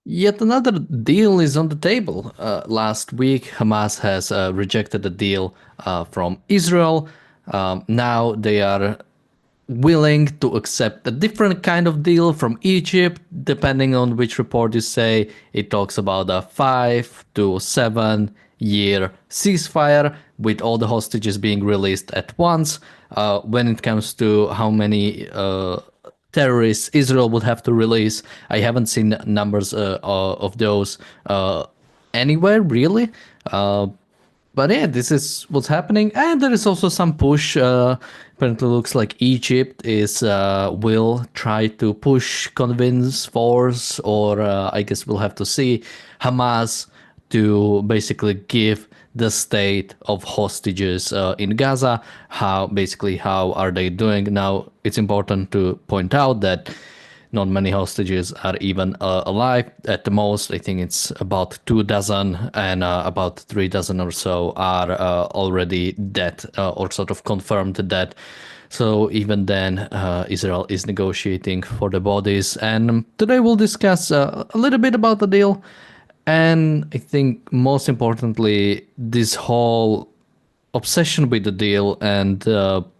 Yet another deal is on the table. Last week, Hamas has rejected a deal from Israel. Now they are willing to accept a different kind of deal from Egypt, depending on which report you say. It talks about a 5 to 7 year ceasefire with all the hostages being released at once. When it comes to how many terrorists Israel would have to release, I haven't seen numbers of those anywhere really. But yeah, this is what's happening, and there is also some push. Apparently, looks like Egypt is will try to push, convince, force, or I guess we'll have to see Hamas to basically give the state of hostages in Gaza. How are they doing now? It's important to point out that not many hostages are even alive. At the most, I think it's about 2 dozen, and about 3 dozen or so are already dead or sort of confirmed dead. So even then, Israel is negotiating for the bodies. And today we'll discuss a little bit about the deal. And I think most importantly, this whole obsession with the deal and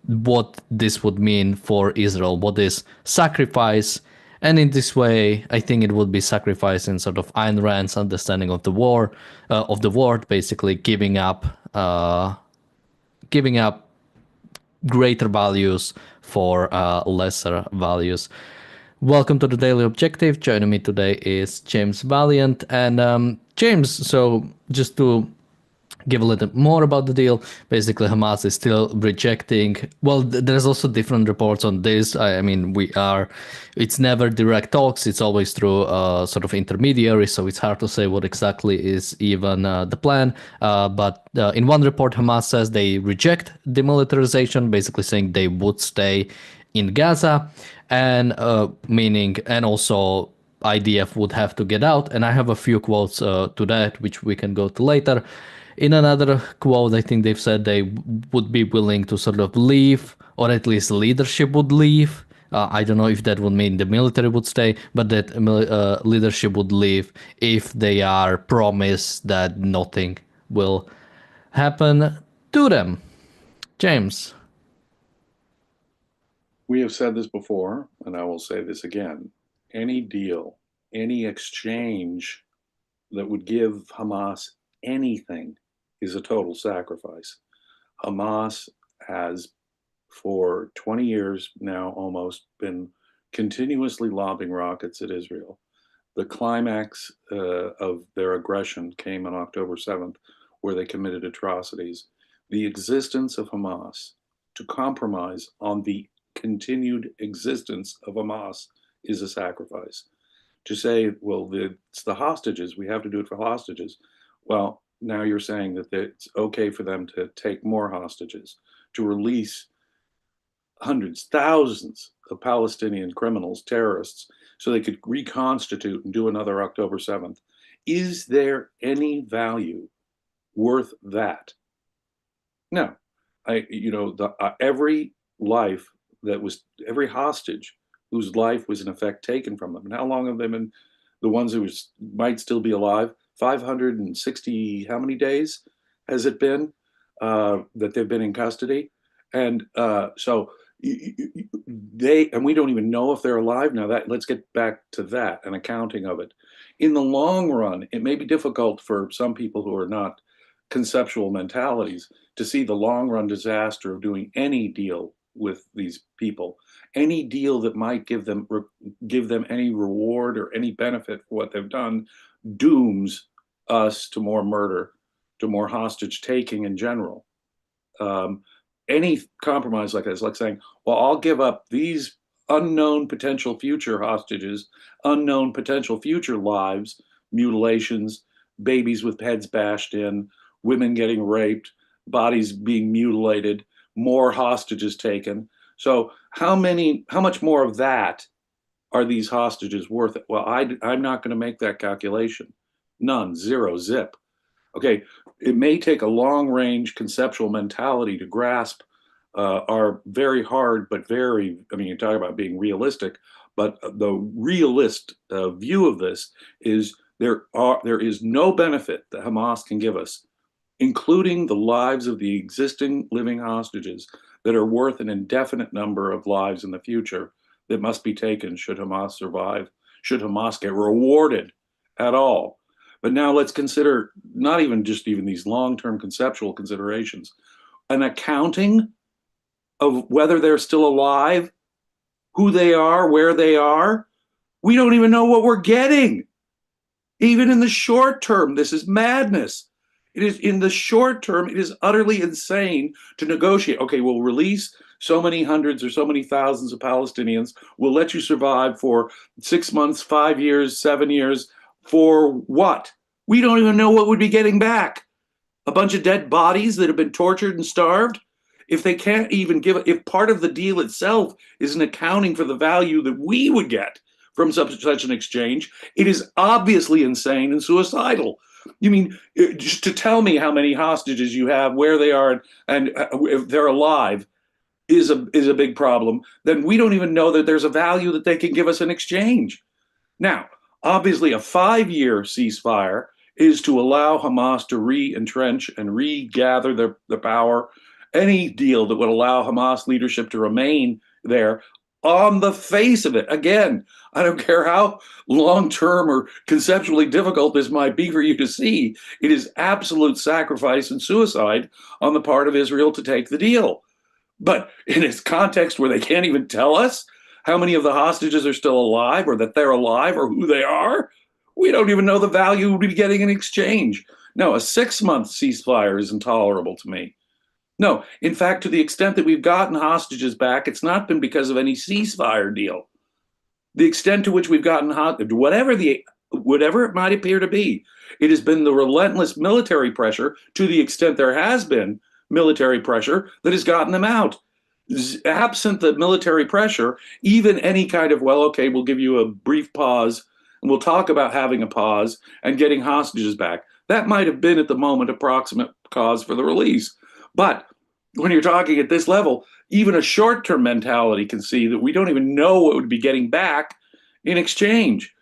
what this would mean for Israel, what is sacrifice. And in this way, I think it would be sacrifice in sort of Ayn Rand's understanding of the war, of the word, basically giving up greater values for lesser values. Welcome to the Daily Objective. Joining me today is James Valiant. And James, so just to give a little more about the deal. Basically, Hamas is still rejecting. Well, there's also different reports on this. I mean, it's never direct talks. It's always through sort of intermediaries. So it's hard to say what exactly is even the plan. But in one report, Hamas says they reject demilitarization, basically saying they would stay in Gaza, and meaning, and also IDF would have to get out. And I have a few quotes to that, which we can go to later. In another quote, I think they've said they would be willing to sort of leave, or at least leadership would leave. I don't know if that would mean the military would stay, but that leadership would leave if they are promised that nothing will happen to them. James. We have said this before, and I will say this again. Any deal, any exchange that would give Hamas anything is a total sacrifice. Hamas has, for 20 years now almost, been continuously lobbing rockets at Israel. The climax of their aggression came on October 7th, where they committed atrocities. The existence of Hamas, to compromise on the continued existence of Hamas, is a sacrifice. To say, well, it's the hostages, we have to do it for hostages. Well, now you're saying that it's okay for them to take more hostages, to release hundreds, thousands of Palestinian criminals, terrorists, so they could reconstitute and do another October 7th. Is there any value worth that? No. Every life every hostage whose life was in effect taken from them. And how long have they been the ones who might still be alive? 560, how many days has it been that they've been in custody? And so and we don't even know if they're alive now. Let's get back to that, an accounting of it. In the long run, it may be difficult for some people who are not conceptual mentalities to see the long run disaster of doing any deal with these people, any deal that might give them any reward or any benefit for what they've done, dooms us to more murder, to more hostage taking in general. Any compromise like this, like saying, well, I'll give up these unknown potential future hostages, unknown potential future lives, mutilations, babies with heads bashed in, women getting raped, bodies being mutilated, more hostages taken. So how much more of that are these hostages worth it? Well, I'm not going to make that calculation. None, zero, zip. Okay, it may take a long range conceptual mentality to grasp our very hard, but very, I mean, you talk about being realistic, But the realist view of this is there is no benefit that Hamas can give us, including the lives of the existing living hostages, that are worth an indefinite number of lives in the future that must be taken should Hamas survive, should Hamas get rewarded at all. But now let's consider not even these long-term conceptual considerations, an accounting of whether they're still alive, who they are, where they are. We don't even know what we're getting. Even in the short term, this is madness. It is in the short term, it is utterly insane to negotiate. Okay, we'll release so many hundreds or so many thousands of Palestinians. We'll let you survive for 6 months, 5 years, 7 years. For what? We don't even know what we'd be getting back. A bunch of dead bodies that have been tortured and starved? If they can't even if part of the deal itself isn't accounting for the value that we would get from such an exchange, it is obviously insane and suicidal. You mean just to tell me how many hostages you have, where they are, and if they're alive is a big problem. Then we don't even know that there's a value that they can give us in exchange. Now, obviously, a 5-year ceasefire is to allow Hamas to re-entrench and regather their power. Any deal that would allow Hamas leadership to remain there, on the face of it, again, I don't care how long-term or conceptually difficult this might be for you to see, it is absolute sacrifice and suicide on the part of Israel to take the deal. But in its context where they can't even tell us how many of the hostages are still alive, or that they're alive, or who they are, we don't even know the value we'd be getting in exchange. No, a 6-month ceasefire is intolerable to me. No, in fact, to the extent that we've gotten hostages back, it's not been because of any ceasefire deal. The extent to which we've gotten whatever it might appear to be, it has been the relentless military pressure, to the extent there has been military pressure, that has gotten them out. Absent the military pressure, even any kind of, well, okay, we'll give you a brief pause and we'll talk about having a pause and getting hostages back. That might have been at the moment approximate cause for the release. But when you're talking at this level, even a short-term mentality can see that we don't even know what we'd be getting back in exchange.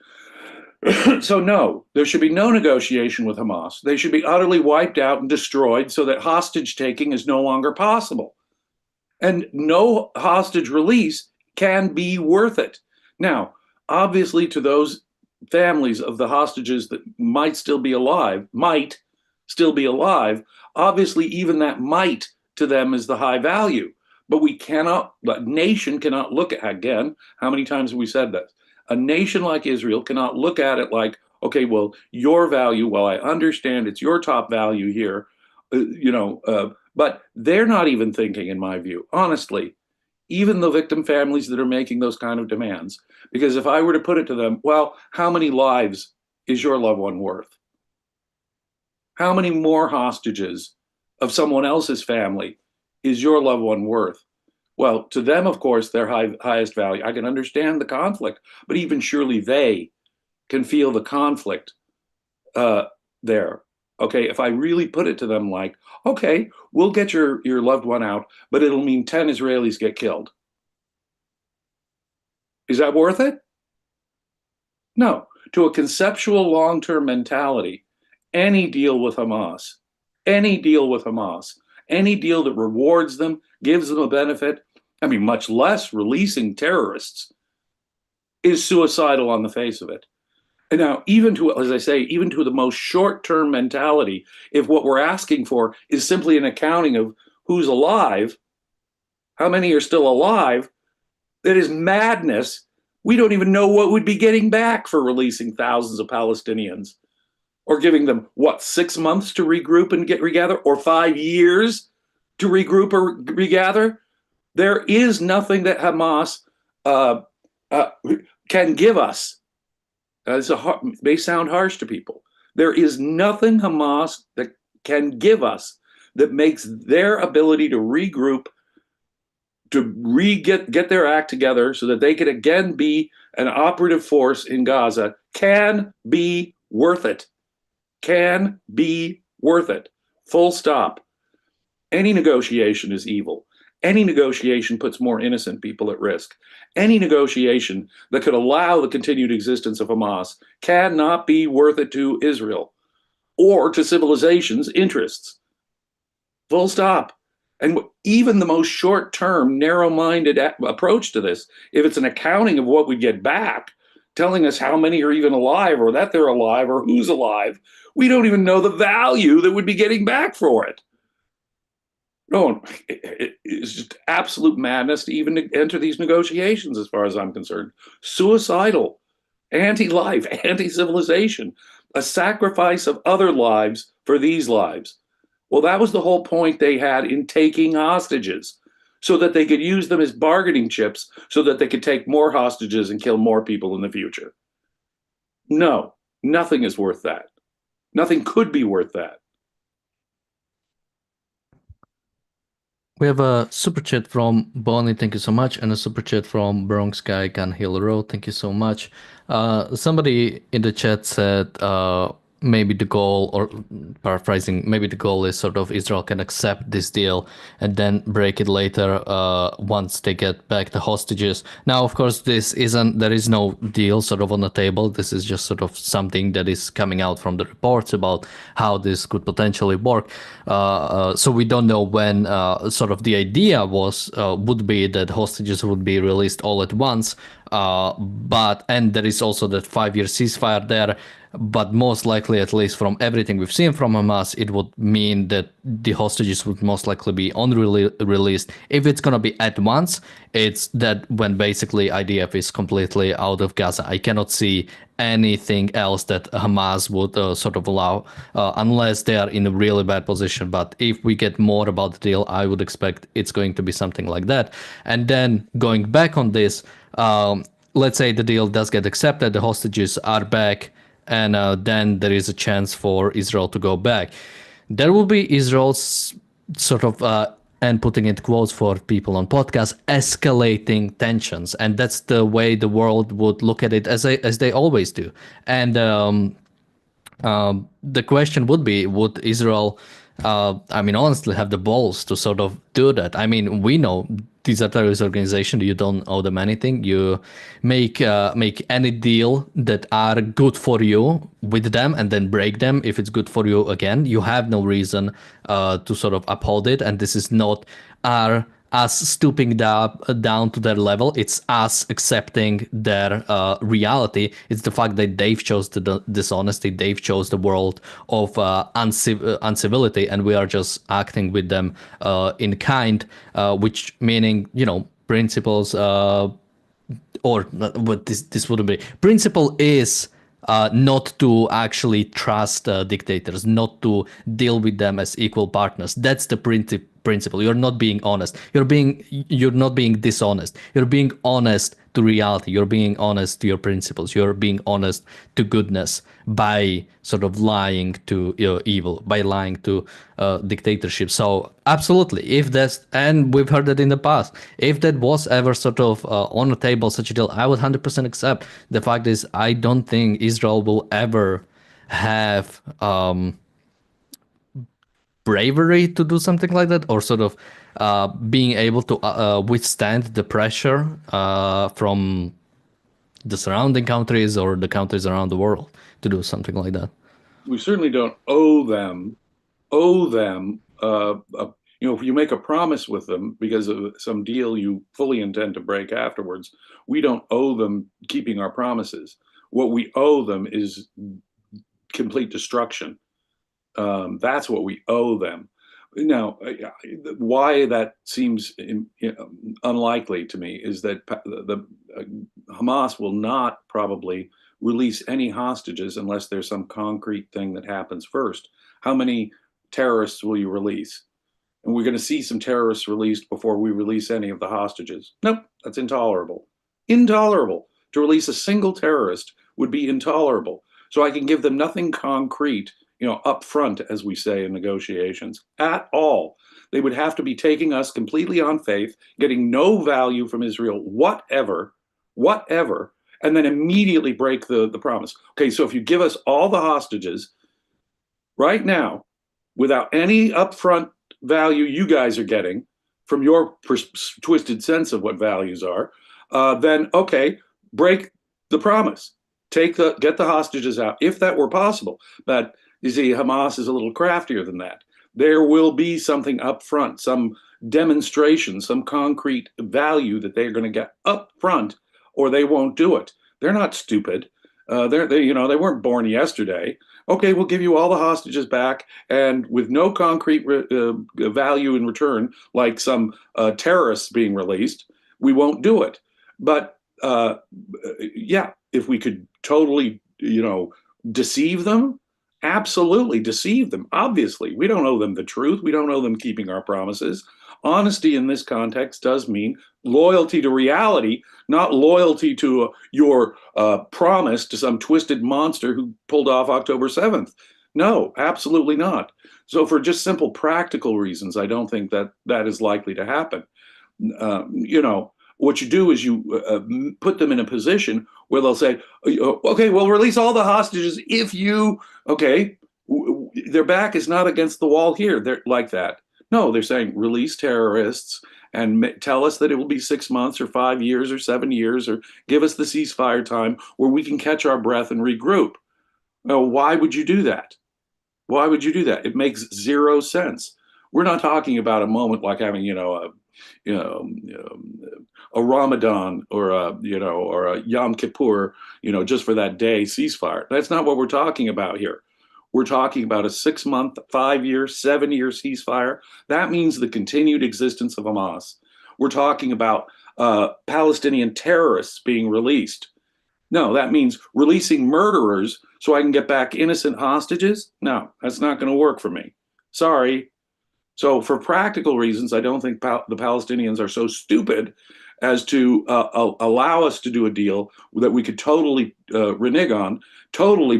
So no, there should be no negotiation with Hamas. They should be utterly wiped out and destroyed so that hostage taking is no longer possible. And no hostage release can be worth it. Now, obviously, to those families of the hostages that might still be alive, obviously, even that might to them is the high value. But the nation cannot look at, again, how many times have we said this? A nation like Israel cannot look at it like, okay, well, your value, well, I understand it's your top value here, but they're not even thinking, in my view, honestly, even the victim families that are making those kind of demands. Because if I were to put it to them, well, how many lives is your loved one worth? How many more hostages of someone else's family is your loved one worth? Well, to them, of course, their highest value. I can understand the conflict, but even surely they can feel the conflict there. Okay, if I really put it to them like, okay, we'll get your loved one out, but it'll mean 10 Israelis get killed. Is that worth it? No. To a conceptual long-term mentality, any deal with Hamas, any deal that rewards them, gives them a benefit, much less releasing terrorists, is suicidal on the face of it. And now, even to the most short-term mentality, if what we're asking for is simply an accounting of who's alive, how many are still alive, that is madness. We don't even know what we'd be getting back for releasing thousands of Palestinians, or giving them, 6 months to regroup and regather, or 5 years to regroup or regather. There is nothing that Hamas can give us. May sound harsh to people. There is nothing Hamas that can give us that makes their ability to regroup, to get their act together so that they can again be an operative force in Gaza, can be worth it. Can be worth it. Full stop. Any negotiation is evil. Any negotiation puts more innocent people at risk. Any negotiation that could allow the continued existence of Hamas cannot be worth it to Israel or to civilization's interests. Full stop. And even the most short-term, narrow-minded approach to this, if it's an accounting of what we get back, telling us how many are even alive or that they're alive or who's alive, we don't even know the value that we'd be getting back for it. No, it's just absolute madness to even enter these negotiations, as far as I'm concerned. Suicidal, anti-life, anti-civilization, a sacrifice of other lives for these lives. Well, that was the whole point they had in taking hostages, so that they could use them as bargaining chips, so that they could take more hostages and kill more people in the future. No, nothing is worth that. Nothing could be worth that. We have a super chat from Bonnie, thank you so much, and a super chat from Bronx Guy Gun Hill Road, thank you so much. Somebody in the chat said maybe the goal, or paraphrasing, maybe the goal is sort of Israel can accept this deal and then break it later once they get back the hostages. Now, of course, there is no deal sort of on the table. This is just sort of something that is coming out from the reports about how this could potentially work. So we don't know when sort of the idea would be that hostages would be released all at once. And there is also that 5-year ceasefire there. But most likely, at least from everything we've seen from Hamas, it would mean that the hostages would most likely be released. If it's going to be at once, it's that when basically IDF is completely out of Gaza. I cannot see anything else that Hamas would sort of allow, unless they are in a really bad position. But if we get more about the deal, I would expect it's going to be something like that. And then going back on this, let's say the deal does get accepted, the hostages are back, and then there is a chance for Israel to go back. There will be Israel's sort of, and putting it quotes for people on podcasts, escalating tensions. And that's the way the world would look at it, as they always do. And the question would be, would Israel, honestly, have the balls to sort of do that? I mean, we know these are terrorist organizations. You don't owe them anything. You make any deal that are good for you with them and then break them if it's good for you again. You have no reason to sort of uphold it. And this is not us stooping down to their level. It's us accepting their reality. It's the fact that they've chose the dishonesty. They've chose the world of uncivility, and we are just acting with them in kind, which meaning, principles, or what this wouldn't be. Principle is not to actually trust dictators, not to deal with them as equal partners. That's the principle. You're not being honest. You're not being dishonest. You're being honest to reality. You're being honest to your principles. You're being honest to goodness by sort of lying to evil, by lying to dictatorship. So absolutely, if that's, and we've heard that in the past, if that was ever sort of on the table, such a deal, I would 100% accept. The fact is, I don't think Israel will ever have bravery to do something like that, or sort of being able to withstand the pressure from the surrounding countries or the countries around the world to do something like that. We certainly don't owe them. If you make a promise with them because of some deal you fully intend to break afterwards, we don't owe them keeping our promises. What we owe them is complete destruction. That's what we owe them. Now, why that seems unlikely to me is that the Hamas will not probably release any hostages unless there's some concrete thing that happens first. How many terrorists will you release? And we're going to see some terrorists released before we release any of the hostages. Nope, that's intolerable. Intolerable. To release a single terrorist would be intolerable. So I can give them nothing concrete, up front, as we say in negotiations, at all. They would have to be taking us completely on faith, getting no value from Israel, whatever, and then immediately break the promise. Okay, so if you give us all the hostages right now, without any upfront value you guys are getting, from your twisted sense of what values are, then okay, break the promise. Get the hostages out if that were possible. But you see, Hamas is a little craftier than that. There will be something up front, some demonstration, some concrete value that they're going to get up front, or they won't do it. They're not stupid. They weren't born yesterday. Okay, we'll give you all the hostages back, and with no concrete value in return, like some terrorists being released, we won't do it. But yeah, if we could totally, deceive them, absolutely deceive them. Obviously, we don't owe them the truth. We don't owe them keeping our promises. Honesty in this context does mean loyalty to reality, not loyalty to your promise to some twisted monster who pulled off October 7th. No, absolutely not. So, for just simple practical reasons, I don't think that that is likely to happen. What you do is you put them in a position where they'll say, okay, we'll release all the hostages if you, okay, their back is not against the wall here. They're like that. No, they're saying release terrorists and tell us that it will be 6 months or 5 years or 7 years, or give us the ceasefire time where we can catch our breath and regroup. Now, why would you do that? Why would you do that? It makes zero sense. We're not talking about a moment like having, a Ramadan or a Yom Kippur, just for that day ceasefire. That's not what we're talking about here. We're talking about a 6-month, 5-year, 7-year ceasefire. That means the continued existence of Hamas. We're talking about Palestinian terrorists being released. No, that means releasing murderers so I can get back innocent hostages. No, that's not going to work for me. Sorry. So for practical reasons, I don't think the Palestinians are so stupid as to allow us to do a deal that we could totally renege on, totally,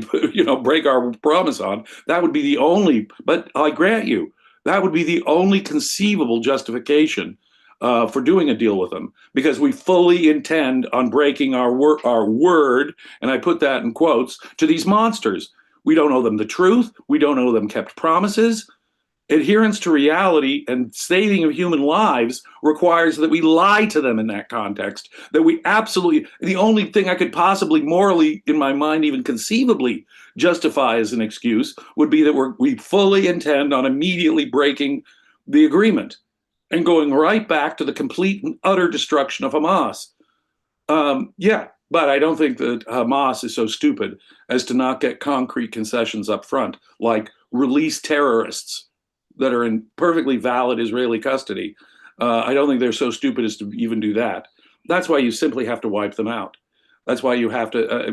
break our promise on. That would be the only, but I grant you, that would be the only conceivable justification for doing a deal with them, because we fully intend on breaking our word, and I put that in quotes, to these monsters. We don't owe them the truth. We don't owe them kept promises. Adherence to reality and saving of human lives requires that we lie to them in that context, that we absolutely, the only thing I could possibly morally, in my mind, even conceivably justify as an excuse would be that we fully intend on immediately breaking the agreement and going right back to the complete and utter destruction of Hamas. Yeah, but I don't think that Hamas is so stupid as to not get concrete concessions up front, like release terrorists that are in perfectly valid Israeli custody. I don't think they're so stupid as to even do that. That's why you simply have to wipe them out. That's why you have to,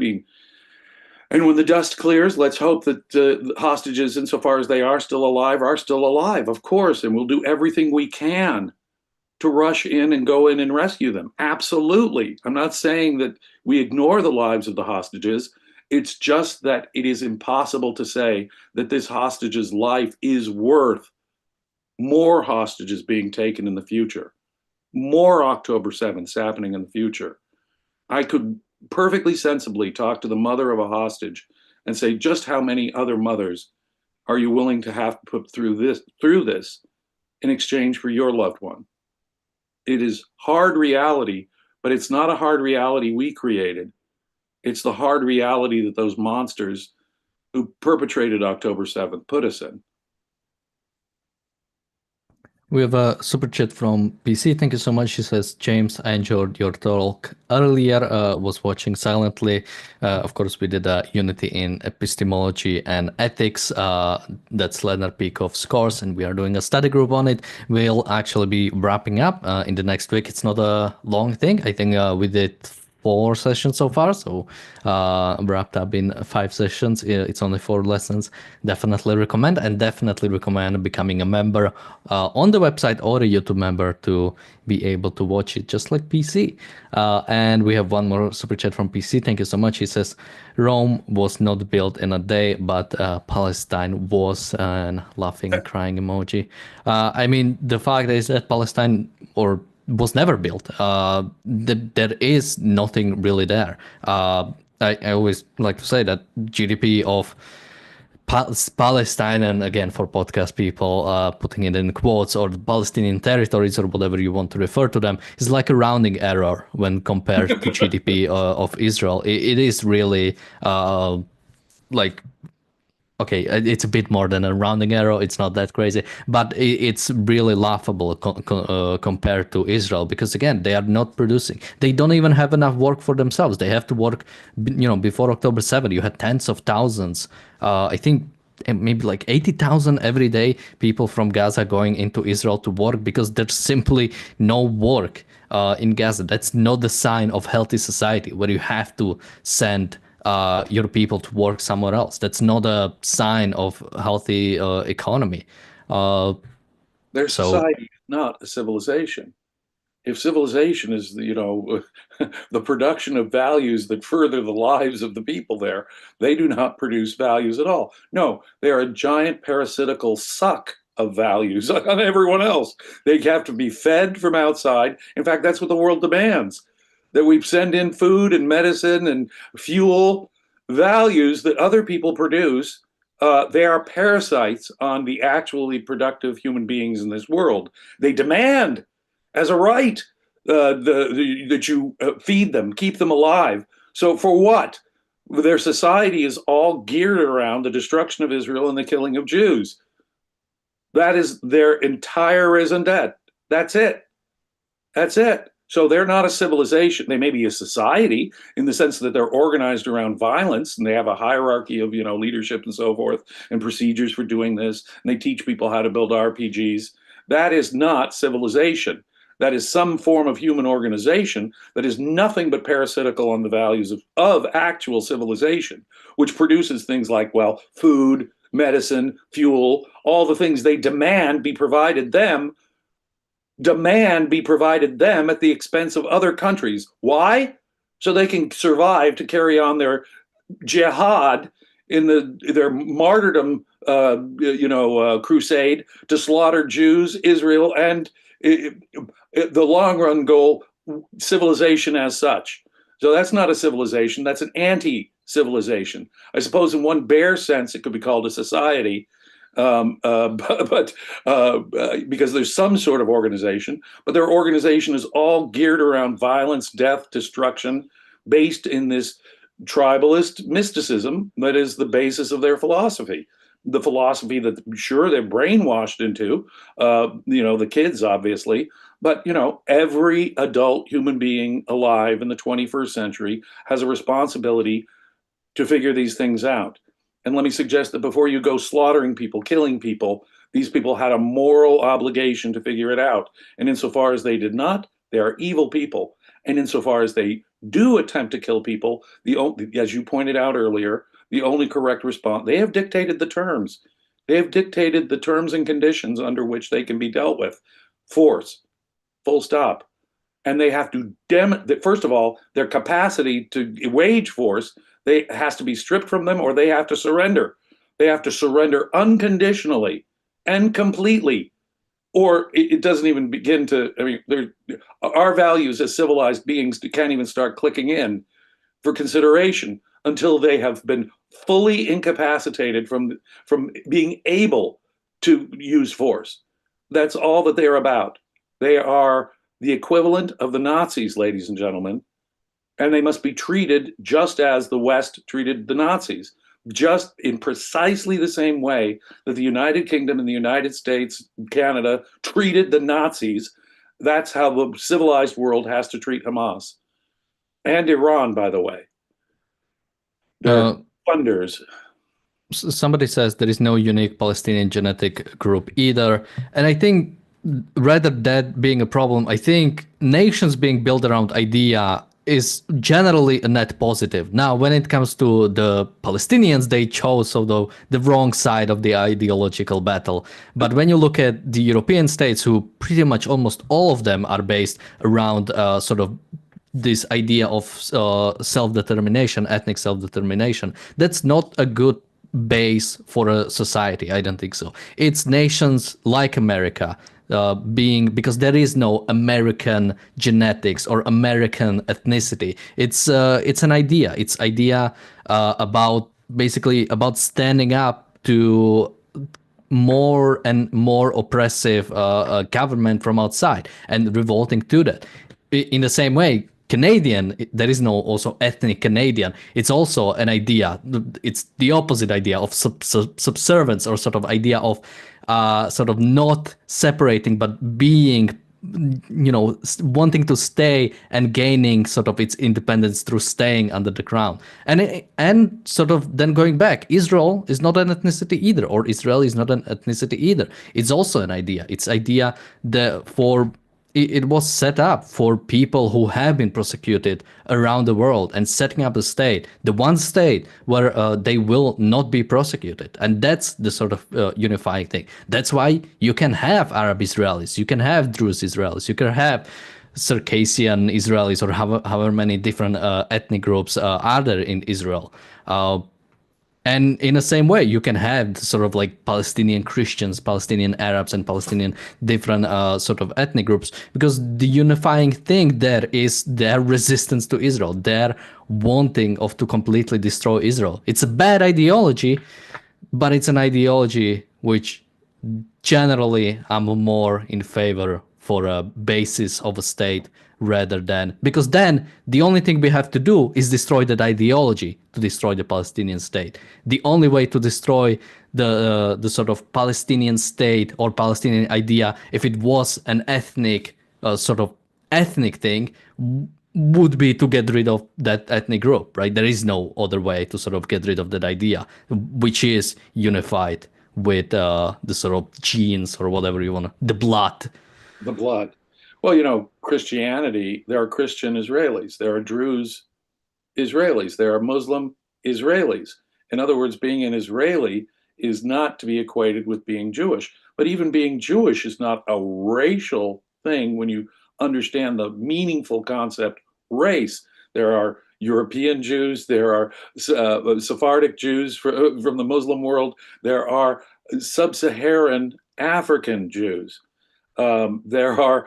and when the dust clears, let's hope that the hostages, insofar as they are still alive, of course, and we'll do everything we can to rush in and go in and rescue them. Absolutely. I'm not saying that we ignore the lives of the hostages. It's just that it is impossible to say that this hostage's life is worth more hostages being taken in the future, more October 7th happening in the future. I could perfectly sensibly talk to the mother of a hostage and say, just how many other mothers are you willing to have to put through this in exchange for your loved one? It is hard reality, but it's not a hard reality we created. It's the hard reality that those monsters who perpetrated October 7th put us in. We have a super chat from PC. Thank you so much. She says, James, I enjoyed your talk earlier. Was watching silently. Of course, we did a Unity in Epistemology and Ethics. That's Leonard Peikoff's course, and we are doing a study group on it. We'll actually be wrapping up in the next week. It's not a long thing. I think we did 4 sessions so far, so wrapped up in 5 sessions. It's only 4 lessons. Definitely recommend becoming a member on the website or a YouTube member to be able to watch it just like PC. And we have one more super chat from PC. Thank you so much. He says, Rome was not built in a day, but Palestine was, and laughing and crying emoji. The fact is that Palestine was never built. There is nothing really there. I always like to say that GDP of Palestine, and again for podcast people, putting it in quotes, or the Palestinian territories, or whatever you want to refer to them, is like a rounding error when compared to GDP of Israel. It is really like okay, it's a bit more than a rounding error. It's not that crazy, but it's really laughable compared to Israel, because again, they are not producing. They don't even have enough work for themselves. They have to work. Before October 7th, you had tens of thousands. I think maybe like 80,000 every day people from Gaza going into Israel to work, because there's simply no work in Gaza. That's not the sign of healthy society, where you have to send your people to work somewhere else. That's not a sign of healthy economy. Uh, Their so society is not a civilization. If civilization is the production of values that further the lives of the people there, they do not produce values at all. No, they are a giant parasitical suck of values on everyone else. They have to be fed from outside. In fact, that's what the world demands, that we send in food and medicine and fuel, values that other people produce. They are parasites on the actually productive human beings in this world. They demand as a right that you feed them, keep them alive. So for what? Their society is all geared around the destruction of Israel and the killing of Jews. That is their entire raison d'etre. That's it. That's it. So they're not a civilization. They may be a society in the sense that they're organized around violence and they have a hierarchy of, leadership and so forth and procedures for doing this. And they teach people how to build RPGs. That is not civilization. That is some form of human organization that is nothing but parasitical on the values of actual civilization, which produces things like, well, food, medicine, fuel, all the things they demand be provided them at the expense of other countries. Why? So they can survive to carry on their jihad in their martyrdom, crusade to slaughter Jews, Israel, and the long run goal, civilization as such. So that's not a civilization. That's an anti-civilization. I suppose in one bare sense, it could be called a society, but because there's some sort of organization, but their organization is all geared around violence, death, destruction, based in this tribalist mysticism that is the basis of their philosophy. The philosophy that, sure, they're brainwashed into, the kids, obviously, but, every adult human being alive in the 21st century has a responsibility to figure these things out. And let me suggest that before you go slaughtering people, killing people, these people had a moral obligation to figure it out. And insofar as they did not, they are evil people. And insofar as they do attempt to kill people, as you pointed out earlier, the only correct response, they have dictated the terms. They have dictated the terms and conditions under which they can be dealt with. Force, full stop. And they have to first of all, their capacity to wage force has to be stripped from them, or they have to surrender. They have to surrender unconditionally and completely, or it doesn't even begin to. I mean, our values as civilized beings can't even start clicking in for consideration until they have been fully incapacitated from being able to use force. That's all that they're about. They are the equivalent of the Nazis, ladies and gentlemen, and they must be treated just as the West treated the Nazis, just in precisely the same way that the United Kingdom and the United States, Canada treated the Nazis. That's how the civilized world has to treat Hamas. And Iran, by the way. They're funders. Somebody says there is no unique Palestinian genetic group either. And I think rather that being a problem, I think nations being built around idea is generally a net positive. Now, when it comes to the Palestinians, they chose the wrong side of the ideological battle. But when you look at the European states, who pretty much almost all of them are based around sort of this idea of self-determination, ethnic self-determination, that's not a good base for a society. I don't think so. It's nations like America because there is no American genetics or American ethnicity. It's an idea. It's idea about basically about standing up to more and more oppressive government from outside and revolting to that. In the same way, Canadian, there is no also ethnic Canadian. It's also an idea. It's the opposite idea of subservience, or sort of idea of sort of not separating but being, wanting to stay and gaining sort of its independence through staying under the crown. And sort of then going back, Israel is not an ethnicity either, or Israel is not an ethnicity either. It's also an idea. It's idea that it was set up for people who have been persecuted around the world, and setting up a state, the one state where they will not be persecuted. And that's the sort of unifying thing. That's why you can have Arab Israelis, you can have Druze Israelis, you can have Circassian Israelis, or however many different ethnic groups are there in Israel. And in the same way, you can have sort of like Palestinian Christians, Palestinian Arabs, and Palestinian different sort of ethnic groups, because the unifying thing there is their resistance to Israel, their wanting of to completely destroy Israel. It's a bad ideology, but it's an ideology which generally I'm more in favor for a basis of a state, rather than, because then the only thing we have to do is destroy that ideology to destroy the Palestinian state. The only way to destroy the sort of Palestinian state or Palestinian idea, if it was an ethnic sort of ethnic thing, would be to get rid of that ethnic group, right? There is no other way to sort of get rid of that idea, which is unified with the sort of genes, or whatever you want to, the blood. The blood. Well, Christianity, there are Christian Israelis, there are Druze Israelis, there are Muslim Israelis. In other words, being an Israeli is not to be equated with being Jewish. But even being Jewish is not a racial thing when you understand the meaningful concept race. There are European Jews, there are Sephardic Jews from the Muslim world, there are sub-Saharan African Jews. There are,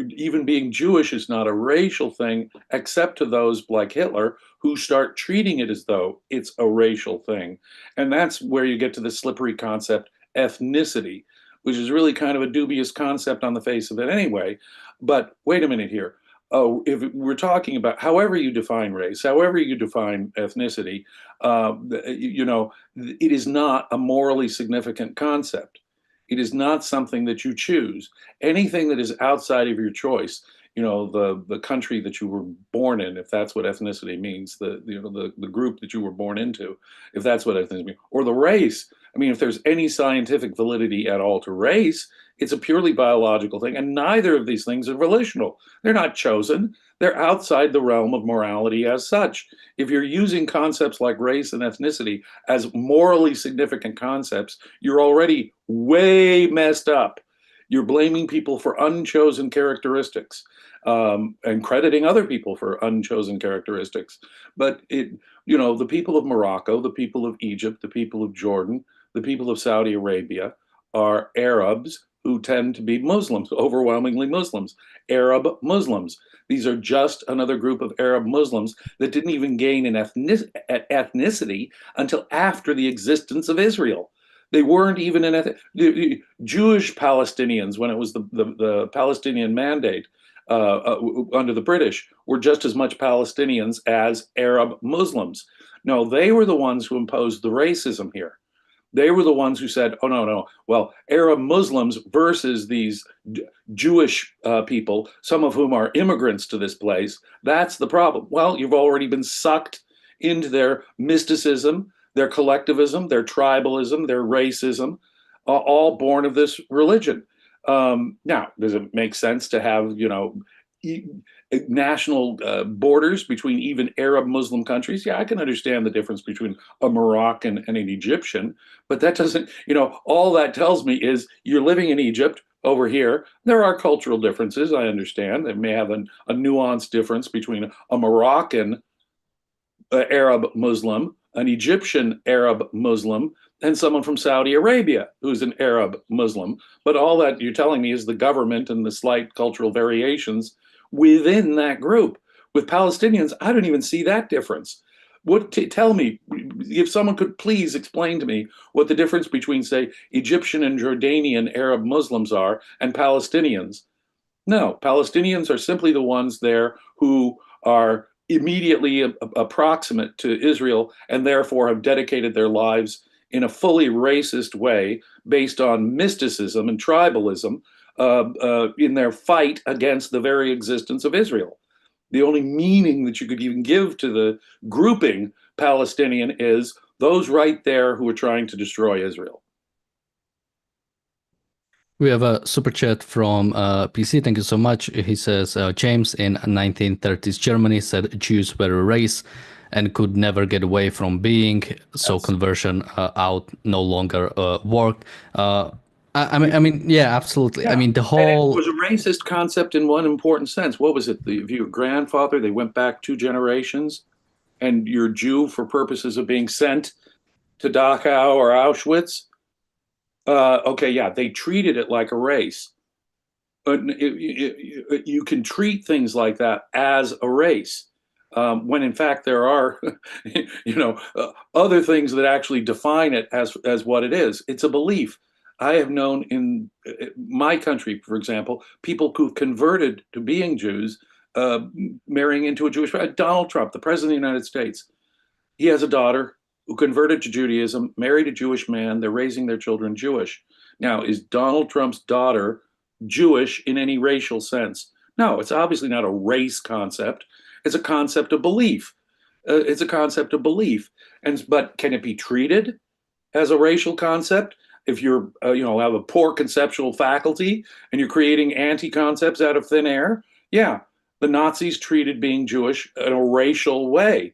even being Jewish is not a racial thing, except to those like Hitler who start treating it as though it's a racial thing. And that's where you get to the slippery concept, ethnicity, which is really kind of a dubious concept on the face of it anyway. But wait a minute here. If we're talking about however you define race, however you define ethnicity, it is not a morally significant concept. It is not something that you choose. Anything that is outside of your choice, the country that you were born in, if that's what ethnicity means, the group that you were born into, if that's what ethnicity means, or the race. I mean, if there's any scientific validity at all to race, it's a purely biological thing, and neither of these things are volitional. They're not chosen. They're outside the realm of morality as such. If you're using concepts like race and ethnicity as morally significant concepts, you're already way messed up. You're blaming people for unchosen characteristics, and crediting other people for unchosen characteristics. But the people of Morocco, the people of Egypt, the people of Jordan, the people of Saudi Arabia are Arabs who tend to be Muslims, overwhelmingly Muslims, Arab Muslims. These are just another group of Arab Muslims that didn't even gain an ethnicity until after the existence of Israel. They weren't even Jewish Palestinians, when it was the Palestinian Mandate under the British, were just as much Palestinians as Arab Muslims. No, they were the ones who imposed the racism here. They were the ones who said, oh, no, well, Arab Muslims versus these Jewish people, some of whom are immigrants to this place, that's the problem. Well, you've already been sucked into their mysticism, their collectivism, their tribalism, their racism, all born of this religion. Now, does it make sense to have, national borders between even Arab Muslim countries? Yeah, I can understand the difference between a Moroccan and an Egyptian, but that doesn't, all that tells me is you're living in Egypt over here. There are cultural differences, I understand. They may have a nuanced difference between a Moroccan Arab Muslim, an Egyptian Arab Muslim, and someone from Saudi Arabia who's an Arab Muslim. But all that you're telling me is the government and the slight cultural variations within that group. With Palestinians, I don't even see that difference. Tell me, if someone could please explain to me what the difference between, say, Egyptian and Jordanian Arab Muslims are and Palestinians. No, Palestinians are simply the ones there who are immediately approximate to Israel and therefore have dedicated their lives in a fully racist way based on mysticism and tribalism in their fight against the very existence of Israel. The only meaning that you could even give to the grouping Palestinian is those right there who are trying to destroy Israel. We have a super chat from PC. Thank you so much. He says, James, in 1930s Germany said Jews were a race and could never get away from being, so Yes. conversion out no longer worked. Yeah, absolutely. Yeah. I mean, the And it whole was a racist concept in one important sense. What was it? If your grandfather, they went back 2 generations, and you're Jew for purposes of being sent to Dachau or Auschwitz. Okay, yeah, they treated it like a race. But you can treat things like that as a race, when in fact there are, other things that actually define it as what it is. It's a belief. I have known in my country, for example, people who converted to being Jews, uh, marrying into a Jewish. Donald Trump, the president of the United States, he has a daughter who converted to Judaism, married a Jewish man. They're raising their children Jewish. Now, is Donald Trump's daughter Jewish in any racial sense? No, it's obviously not a race concept. It's a concept of belief. It's a concept of belief. But can it be treated as a racial concept? If you're, have a poor conceptual faculty and you're creating anti-concepts out of thin air, yeah, the Nazis treated being Jewish in a racial way.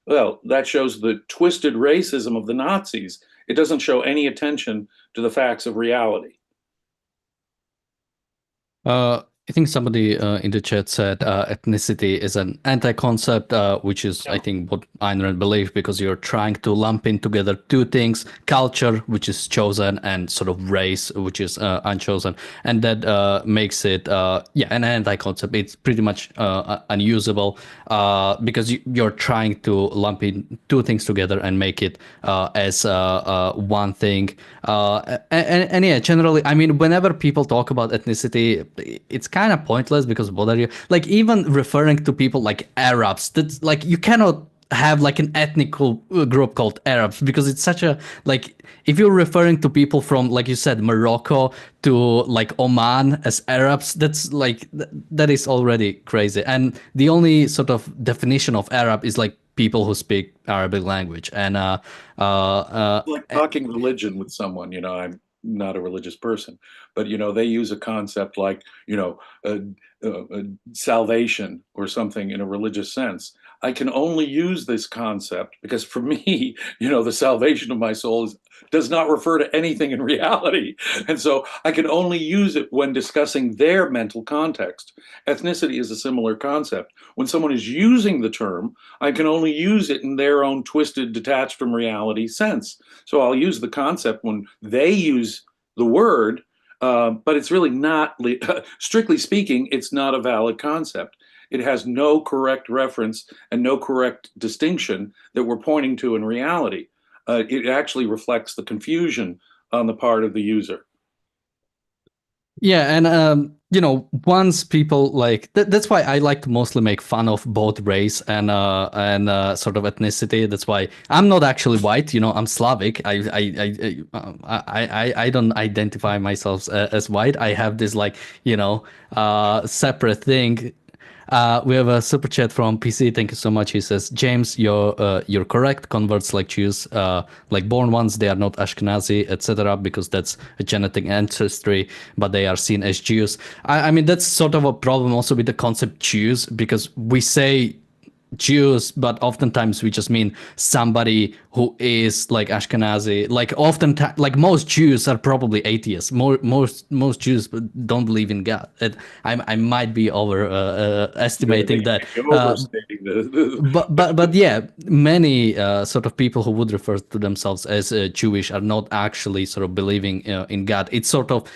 Well, that shows the twisted racism of the Nazis. It doesn't show any attention to the facts of reality. I think somebody in the chat said ethnicity is an anti-concept, which is, I Yeah. think, what Ayn Rand believed, because you're trying to lump in together two things: culture, which is chosen, and sort of race, which is unchosen, and that makes it, an anti-concept. It's pretty much unusable because you're trying to lump in two things together and make it as one thing. And yeah, generally, I mean, whenever people talk about ethnicity, it's kind of pointless, because what are you, like, even referring to people like Arabs, that's like, you cannot have like an ethnical group called Arabs, because it's such a, like, if you're referring to people from, like you said, Morocco to like Oman as Arabs, that's like that is already crazy. And the only sort of definition of Arab is like people who speak Arabic language. And Like talking religion with someone, I'm not a religious person, but they use a concept like, salvation or something in a religious sense. I can only use this concept because for me, the salvation of my soul does not refer to anything in reality. And so I can only use it when discussing their mental context. Ethnicity is a similar concept. When someone is using the term, I can only use it in their own twisted, detached from reality sense. So I'll use the concept when they use the word, but it's really not, strictly speaking, it's not a valid concept. It has no correct reference and no correct distinction that we're pointing to in reality. It actually reflects the confusion on the part of the user. Yeah, and once people like that's why I like to mostly make fun of both race and sort of ethnicity. That's why I'm not actually white. I'm Slavic. I don't identify myself as white. I have this, like, separate thing. We have a super chat from PC. Thank you so much. He says, James, you're correct. Converts like Jews, like born ones, they are not Ashkenazi, etc., because that's a genetic ancestry, but they are seen as Jews. I mean, that's sort of a problem also with the concept Jews, because we say Jews, but oftentimes we just mean somebody who is like Ashkenazi. Like oftentimes, like most Jews are probably atheists. Most Jews don't believe in God. I might be estimating that. You're overstating the But yeah, many sort of people who would refer to themselves as Jewish are not actually sort of believing in God. It's sort of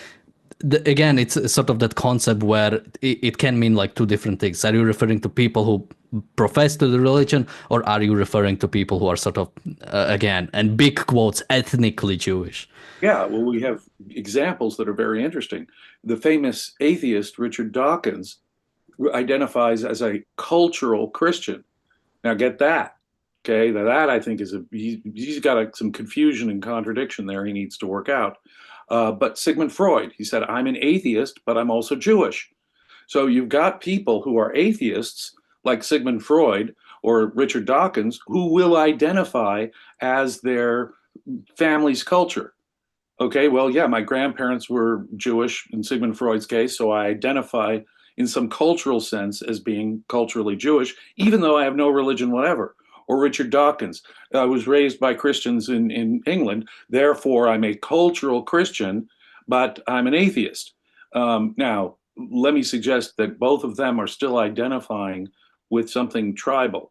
again, it's sort of that concept where it can mean like two different things. Are you referring to people who profess to the religion, or are you referring to people who are sort of, again, and big quotes, ethnically Jewish? Yeah, well, we have examples that are very interesting. The famous atheist Richard Dawkins identifies as a cultural Christian. Now, get that. Okay, now that I think is he's got some confusion and contradiction there he needs to work out. But Sigmund Freud, he said, I'm an atheist, but I'm also Jewish. So you've got people who are atheists, like Sigmund Freud or Richard Dawkins, who will identify as their family's culture. Okay, well, yeah, my grandparents were Jewish in Sigmund Freud's case, so I identify in some cultural sense as being culturally Jewish, even though I have no religion whatever. Or Richard Dawkins, I was raised by Christians in England, therefore I'm a cultural Christian, but I'm an atheist. Now, let me suggest that both of them are still identifying with something tribal,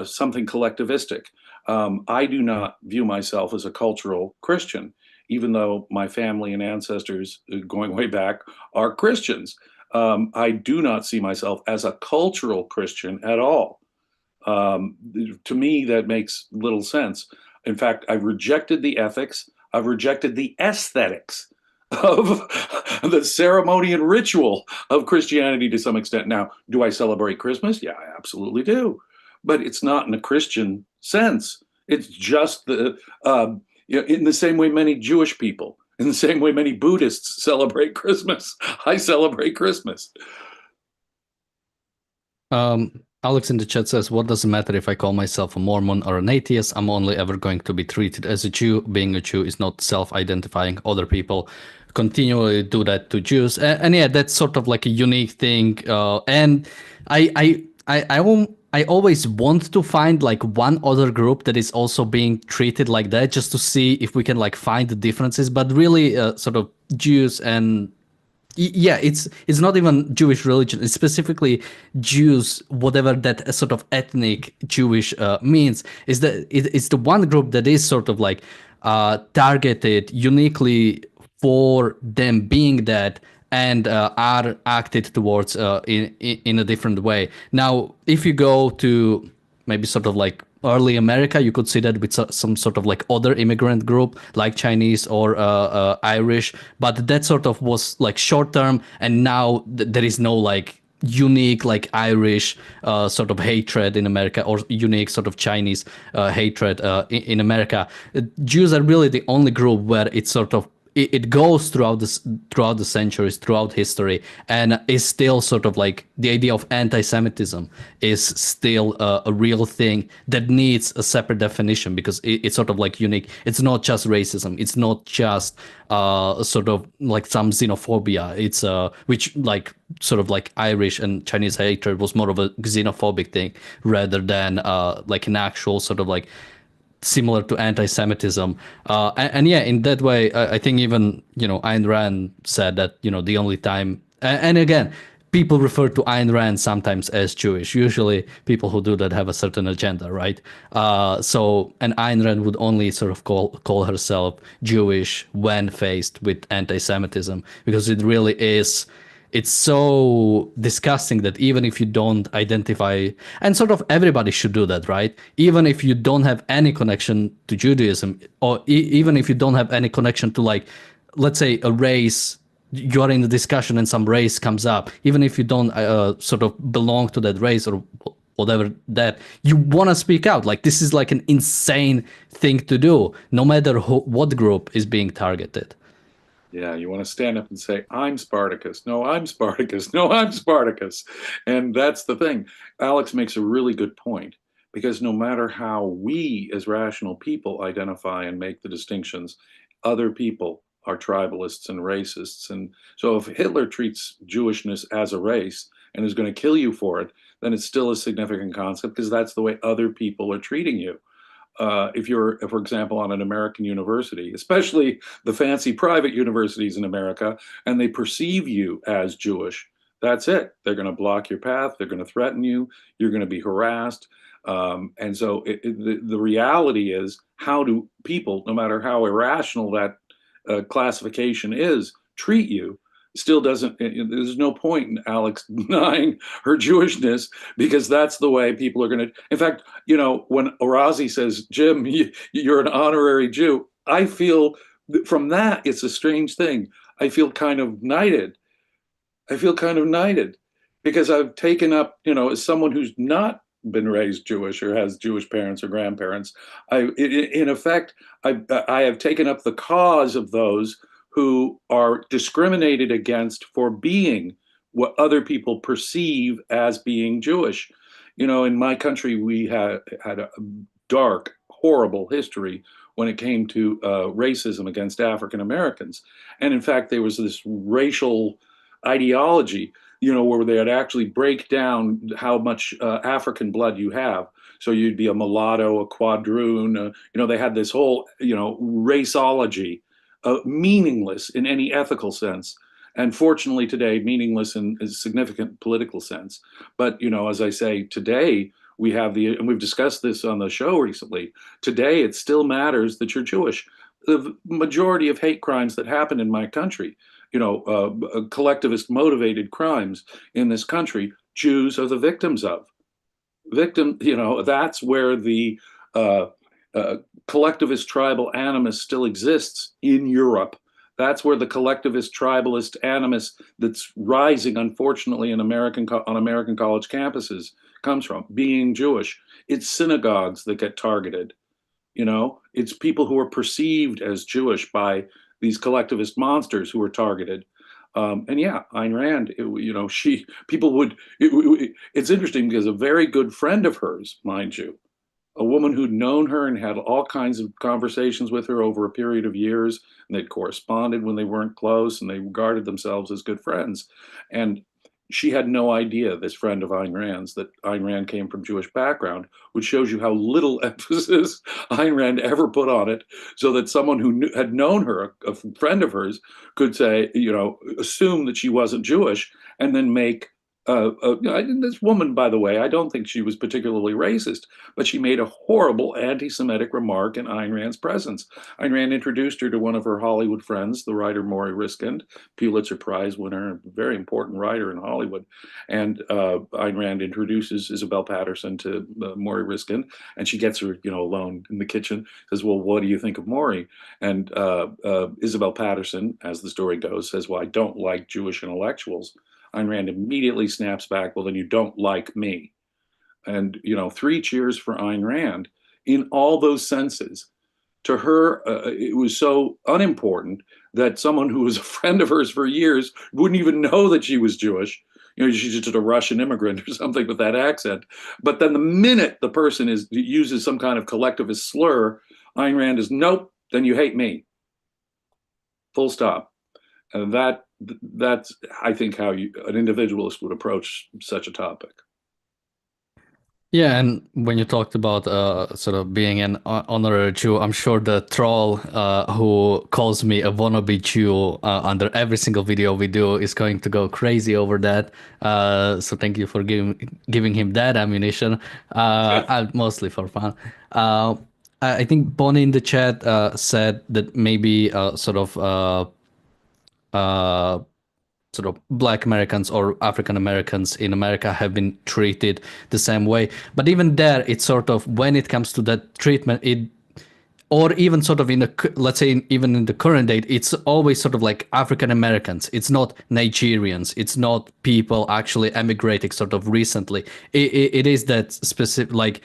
something collectivistic. I do not view myself as a cultural Christian, even though my family and ancestors going way back are Christians. I do not see myself as a cultural Christian at all. To me, that makes little sense. In fact, I've rejected the ethics, I've rejected the aesthetics of the ceremony and ritual of Christianity to some extent. Now, do I celebrate Christmas? Yeah, I absolutely do. But it's not in a Christian sense. It's just in the same way many Jewish people, in the same way many Buddhists celebrate Christmas, I celebrate Christmas. Alex in the chat says, what does it matter if I call myself a Mormon or an atheist? I'm only ever going to be treated as a Jew. Being a Jew is not self-identifying. Other people continually do that to Jews. And yeah, that's sort of like a unique thing. And I always want to find like one other group that is also being treated like that, just to see if we can like find the differences. But really, sort of Jews and yeah, it's not even Jewish religion. It's specifically Jews, whatever that sort of ethnic Jewish means. Is that it's the one group that is sort of like targeted uniquely for them being that, and are acted towards in a different way. Now, if you go to maybe sort of like early America, you could see that with some sort of like other immigrant group like Chinese or Irish, but that sort of was like short term, and now there is no like unique like Irish sort of hatred in America, or unique sort of Chinese hatred in America. Jews are really the only group where it's sort of it goes throughout the centuries, throughout history, and is still sort of like the idea of anti-Semitism is still a real thing that needs a separate definition, because it's sort of like unique. It's not just racism. It's not just sort of like some xenophobia. It's which like sort of like Irish and Chinese hatred was more of a xenophobic thing rather than like an actual sort of like similar to anti-Semitism. And yeah, in that way, I think even, Ayn Rand said that, the only time, and again, people refer to Ayn Rand sometimes as Jewish. Usually people who do that have a certain agenda, right? And Ayn Rand would only sort of call herself Jewish when faced with anti-Semitism, because it really is, it's so disgusting that even if you don't identify, and sort of everybody should do that, right? Even if you don't have any connection to Judaism, or even if you don't have any connection to, like, let's say a race, you're in a discussion and some race comes up, even if you don't sort of belong to that race or whatever, that you want to speak out. Like, this is like an insane thing to do, no matter what group is being targeted. Yeah, you want to stand up and say, I'm Spartacus. No, I'm Spartacus. No, I'm Spartacus. And that's the thing. Alex makes a really good point, because no matter how we as rational people identify and make the distinctions, other people are tribalists and racists. And so if Hitler treats Jewishness as a race and is going to kill you for it, then it's still a significant concept, because that's the way other people are treating you. If you're, for example, on an American university, especially the fancy private universities in America, and they perceive you as Jewish, that's it. They're going to block your path. They're going to threaten you. You're going to be harassed. And so the reality is, how do people, no matter how irrational that classification is, treat you? still doesn't, there's no point in Alex denying her Jewishness, because that's the way people are going to. In fact, when Orazi says, Jim, you're an honorary Jew, I feel from that, it's a strange thing. I feel kind of knighted. I feel kind of knighted because I've taken up, as someone who's not been raised Jewish or has Jewish parents or grandparents, in effect, I have taken up the cause of those who are discriminated against for being what other people perceive as being Jewish. In my country, we had a dark, horrible history when it came to racism against African Americans. And in fact, there was this racial ideology, where they'd actually break down how much African blood you have. So you'd be a mulatto, a quadroon. They had this whole, raceology, meaningless in any ethical sense. And fortunately today, meaningless in a significant political sense. But, as I say, today we have and we've discussed this on the show recently, today it still matters that you're Jewish. The majority of hate crimes that happen in my country, collectivist motivated crimes in this country, Jews are the victims of. That's where the uh, collectivist tribal animus still exists in Europe. That's where the collectivist tribalist animus that's rising, unfortunately, on American college campuses comes from, being Jewish. It's synagogues that get targeted. It's people who are perceived as Jewish by these collectivist monsters who are targeted. And yeah, Ayn Rand, people would, it's interesting because a very good friend of hers, mind you, a woman who'd known her and had all kinds of conversations with her over a period of years, and they'd corresponded when they weren't close, and they regarded themselves as good friends. And she had no idea, this friend of Ayn Rand's, that Ayn Rand came from Jewish background, which shows you how little emphasis Ayn Rand ever put on it, so that someone who had known her, a friend of hers, could say, assume that she wasn't Jewish, and then make this woman, by the way, I don't think she was particularly racist, but she made a horrible anti-Semitic remark in Ayn Rand's presence. Ayn Rand introduced her to one of her Hollywood friends, the writer Maury Riskind, Pulitzer Prize winner, very important writer in Hollywood. And Ayn Rand introduces Isabel Patterson to Maury Riskind, and she gets her, alone in the kitchen, says, well, what do you think of Maury? And Isabel Patterson, as the story goes, says, well, I don't like Jewish intellectuals. Ayn Rand immediately snaps back, well, then you don't like me. And, three cheers for Ayn Rand in all those senses. To her, it was so unimportant that someone who was a friend of hers for years wouldn't even know that she was Jewish. She's just a Russian immigrant or something with that accent. But then the minute the person uses some kind of collectivist slur, Ayn Rand is, nope, then you hate me. Full stop. And that's, I think, how an individualist would approach such a topic. Yeah, and when you talked about sort of being an honorary Jew, I'm sure the troll who calls me a wannabe Jew under every single video we do is going to go crazy over that. So thank you for giving him that ammunition, mostly for fun. I think Bonnie in the chat said that maybe sort of Black Americans or African Americans in America have been treated the same way. But even there, it's sort of, when it comes to that treatment, or even sort of let's say even in the current date, it's always sort of like African Americans. It's not Nigerians. It's not people actually emigrating sort of recently. It is that specific, like,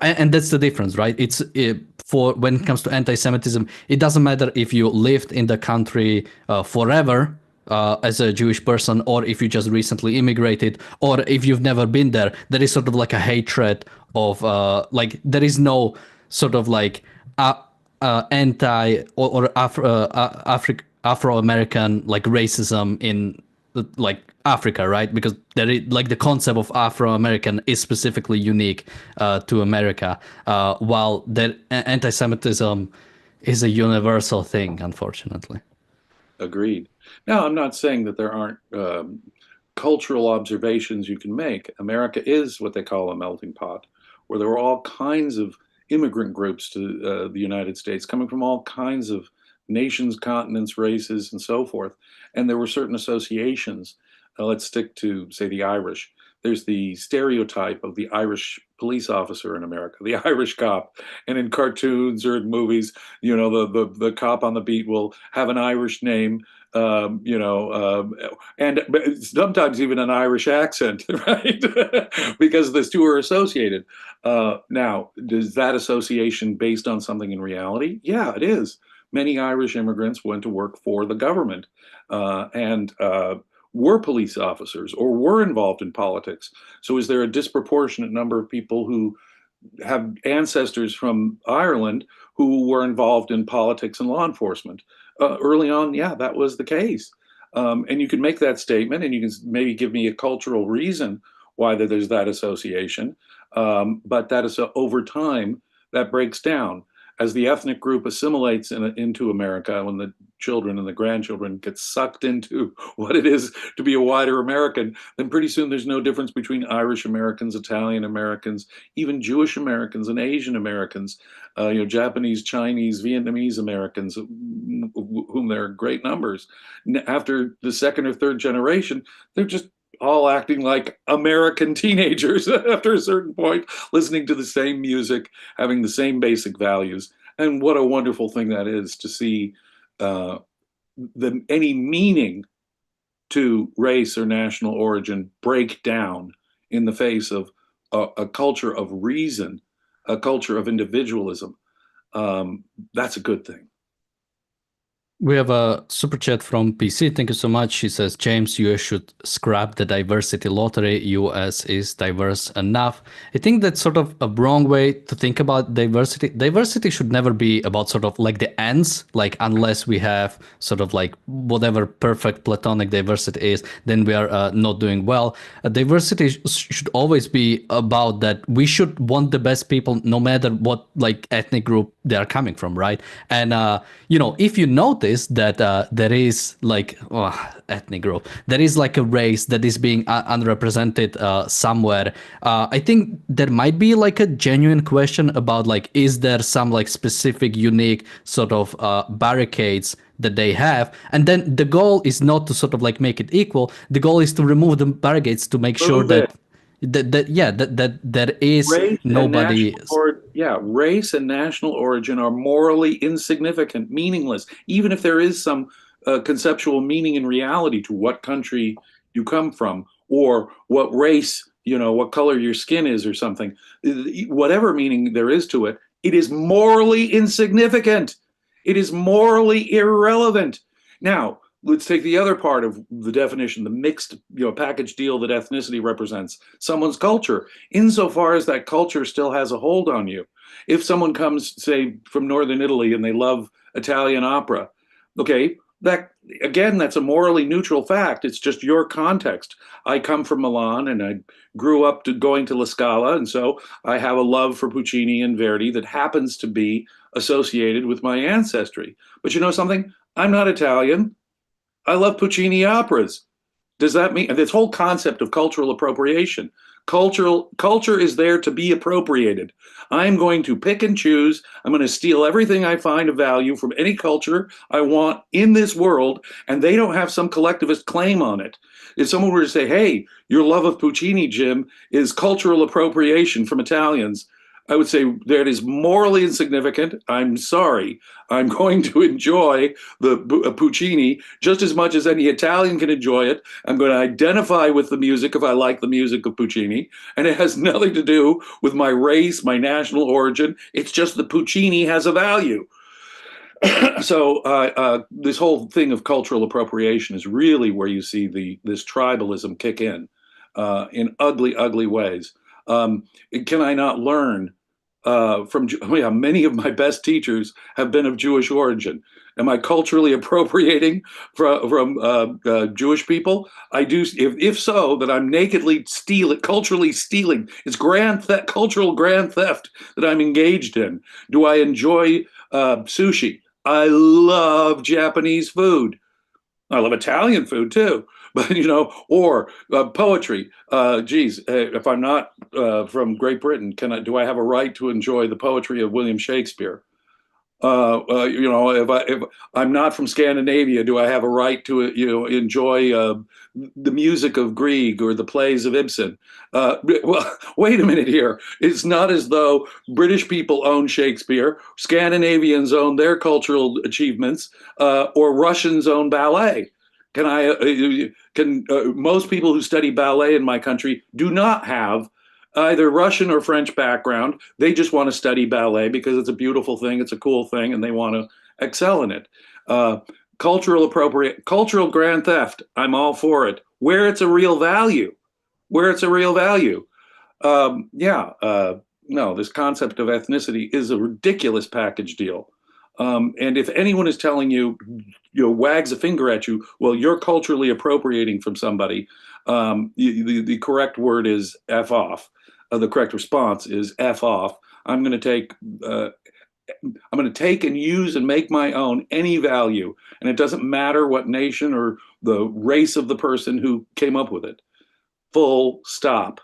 and that's the difference, right? For when it comes to anti-Semitism, it doesn't matter if you lived in the country forever as a Jewish person, or if you just recently immigrated, or if you've never been there. There is sort of like a hatred of like, there is no sort of like anti or Afro-American like racism in like Africa, right? Because there is, like, the concept of Afro-American is specifically unique to America, while the anti-Semitism is a universal thing, unfortunately. Agreed. Now, I'm not saying that there aren't cultural observations you can make. America is what they call a melting pot, where there are all kinds of immigrant groups to the United States coming from all kinds of nations, continents, races, and so forth. And there were certain associations. Let's stick to, say, the Irish. There's the stereotype of the Irish police officer in America, the Irish cop. And in cartoons or in movies, the cop on the beat will have an Irish name, and sometimes even an Irish accent, right? Because the two are associated. Now, is that association based on something in reality? Yeah, it is. Many Irish immigrants went to work for the government and were police officers or were involved in politics. So is there a disproportionate number of people who have ancestors from Ireland who were involved in politics and law enforcement? Early on, yeah, that was the case. And you can make that statement and you can maybe give me a cultural reason why there's that association. But that is over time, that breaks down. As the ethnic group assimilates into America, when the children and the grandchildren get sucked into what it is to be a wider American, then pretty soon there's no difference between Irish Americans, Italian Americans, even Jewish Americans and Asian Americans, Japanese, Chinese, Vietnamese Americans, whom there are great numbers. After the second or third generation, they're just all acting like American teenagers after a certain point, listening to the same music, having the same basic values. And what a wonderful thing that is to see any meaning to race or national origin break down in the face of a culture of reason, a culture of individualism. That's a good thing. We have a super chat from PC. Thank you so much. She says, James, US should scrap the diversity lottery. US is diverse enough. I think that's sort of a wrong way to think about diversity. Diversity should never be about sort of like the ends, like unless we have sort of like whatever perfect platonic diversity is, then we are not doing well. Diversity should always be about that we should want the best people no matter what like ethnic group they are coming from, right? And, if you notice that there is like ethnic group, there is like a race that is being unrepresented somewhere. I think there might be like a genuine question about like, is there some like specific unique sort of barricades that they have, and then the goal is not to sort of like make it equal. The goal is to remove the barricades to make sure that there is nobody. Race and national origin are morally insignificant, meaningless, even if there is some conceptual meaning in reality to what country you come from or what race, what color your skin is or something. Whatever meaning there is to it, it is morally insignificant. It is morally irrelevant. Now, let's take the other part of the definition, the mixed, package deal that ethnicity represents, someone's culture, insofar as that culture still has a hold on you. If someone comes, say, from Northern Italy and they love Italian opera, okay, that's a morally neutral fact. It's just your context. I come from Milan and I grew up going to La Scala, and so I have a love for Puccini and Verdi that happens to be associated with my ancestry. But you know something? I'm not Italian. I love Puccini operas. Does that mean this whole concept of cultural appropriation? Culture is there to be appropriated. I'm going to pick and choose. I'm going to steal everything I find of value from any culture I want in this world, and they don't have some collectivist claim on it. If someone were to say, hey, your love of Puccini, Jim, is cultural appropriation from Italians, I would say that is morally insignificant. I'm sorry. I'm going to enjoy the Puccini just as much as any Italian can enjoy it. I'm going to identify with the music if I like the music of Puccini. And it has nothing to do with my race, my national origin. It's just that Puccini has a value. So this whole thing of cultural appropriation is really where you see this tribalism kick in ugly, ugly ways. Can I not learn many of my best teachers have been of Jewish origin. Am I culturally appropriating from Jewish people? I do. If so, then I'm nakedly culturally stealing. It's cultural grand theft that I'm engaged in. Do I enjoy sushi? I love Japanese food. I love Italian food too. But or poetry. If I'm not from Great Britain, do I have a right to enjoy the poetry of William Shakespeare? If I'm not from Scandinavia, do I have a right to enjoy the music of Grieg or the plays of Ibsen? Well, wait a minute here. It's not as though British people own Shakespeare, Scandinavians own their cultural achievements, or Russians own ballet. Can I? Can most people who study ballet in my country do not have either Russian or French background. They just want to study ballet because it's a beautiful thing, it's a cool thing, and they want to excel in it. Uh, cultural grand theft. I'm all for it. Where it's a real value. Where it's a real value. Yeah. No, this concept of ethnicity is a ridiculous package deal. And if anyone is telling you, wags a finger at you, well, you're culturally appropriating from somebody. The correct word is F off. The correct response is F off. I'm going to take I'm going to take and use and make my own any value, and it doesn't matter what nation or the race of the person who came up with it. Full stop.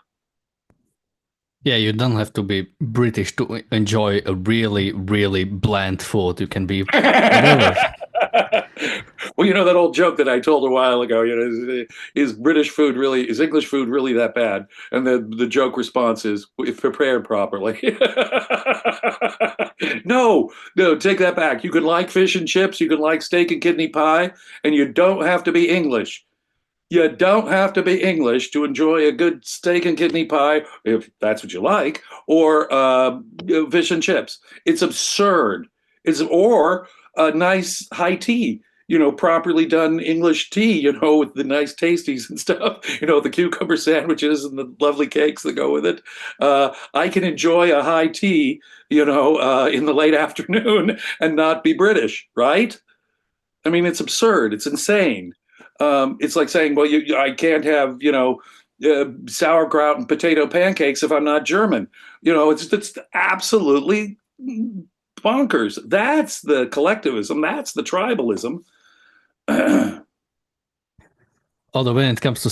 Yeah, you don't have to be British to enjoy a really, really bland food. You can be whatever. Well, that old joke that I told a while ago, is British food really, is English food really that bad? And the joke response is, if prepared properly. No, no, take that back. You can like fish and chips, you can like steak and kidney pie, and you don't have to be English. You don't have to be English to enjoy a good steak and kidney pie, if that's what you like, or fish and chips. It's absurd. Or a nice high tea, properly done English tea, with the nice tasties and stuff, the cucumber sandwiches and the lovely cakes that go with it. I can enjoy a high tea, in the late afternoon and not be British, right? I mean, it's absurd. It's insane. It's like saying, well, I can't have, sauerkraut and potato pancakes if I'm not German. It's absolutely bonkers. That's the collectivism. That's the tribalism. Although when it comes to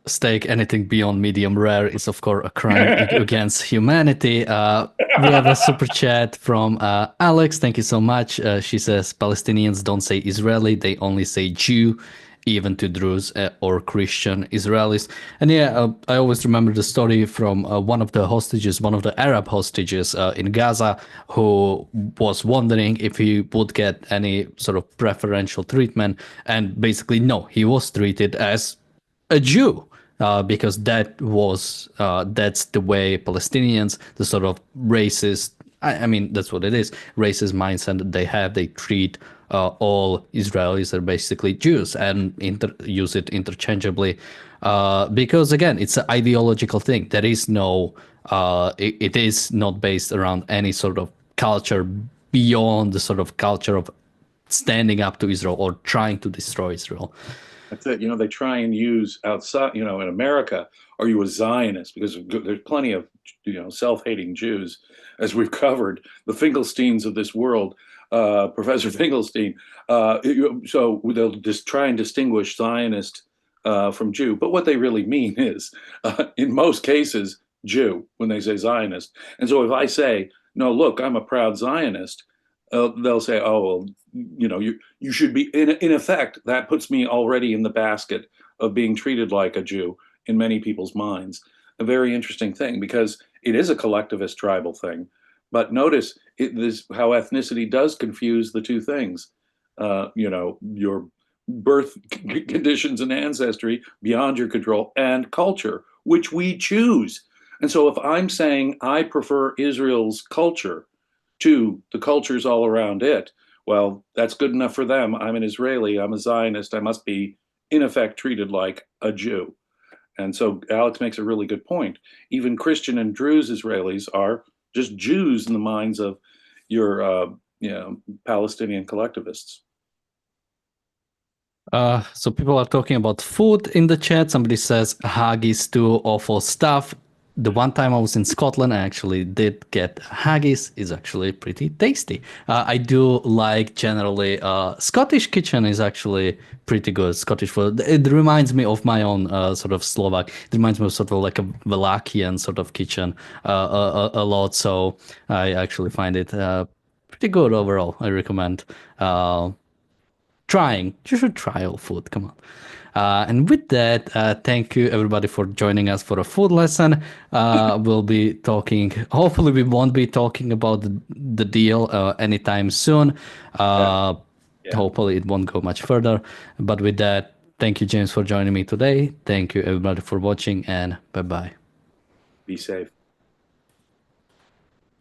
steak, anything beyond medium rare is of course a crime against humanity. We have a super chat from Alex. Thank you so much. She says Palestinians don't say Israeli; they only say Jew, even to Druze or Christian Israelis. And yeah, I always remember the story from one of the Arab hostages in Gaza, who was wondering if he would get any sort of preferential treatment. And basically, no, he was treated as a Jew. Because that's the way Palestinians, the sort of racist, I mean, that's what it is, racist mindset that they have. They treat all Israelis are basically Jews and use it interchangeably. Because again, it's an ideological thing. There is no, it is not based around any sort of culture beyond the sort of culture of standing up to Israel or trying to destroy Israel. That's it. They try and use outside, in America, are you a Zionist? Because there's plenty of, self-hating Jews, as we've covered, the Finkelsteins of this world, Professor Finkelstein. So they'll just try and distinguish Zionist from Jew. But what they really mean is, in most cases, Jew when they say Zionist. And so if I say, no, look, I'm a proud Zionist, they'll say, oh, well, you should be, in effect, that puts me already in the basket of being treated like a Jew in many people's minds. A very interesting thing, because it is a collectivist tribal thing. But notice how ethnicity does confuse the two things. Your birth conditions and ancestry beyond your control, and culture, which we choose. And so if I'm saying I prefer Israel's culture to the cultures all around it, well, that's good enough for them. I'm an Israeli, I'm a Zionist, I must be, in effect, treated like a Jew. And so Alex makes a really good point. Even Christian and Druze Israelis are just Jews in the minds of your Palestinian collectivists. So people are talking about food in the chat. Somebody says haggis too, awful stuff. The one time I was in Scotland, I actually did get haggis. It's actually pretty tasty. I do like generally Scottish kitchen is actually pretty good. Scottish food. It reminds me of my own sort of Slovak. It reminds me of sort of like a Wallachian sort of kitchen a lot. So I actually find it pretty good overall. I recommend trying. You should try all food. Come on. And with that, thank you everybody for joining us for a food lesson. We'll be talking. Hopefully, we won't be talking about the deal anytime soon. Yeah. Uh, Yeah. Hopefully, it won't go much further. But with that, thank you, James, for joining me today. Thank you everybody for watching, and bye bye. Be safe.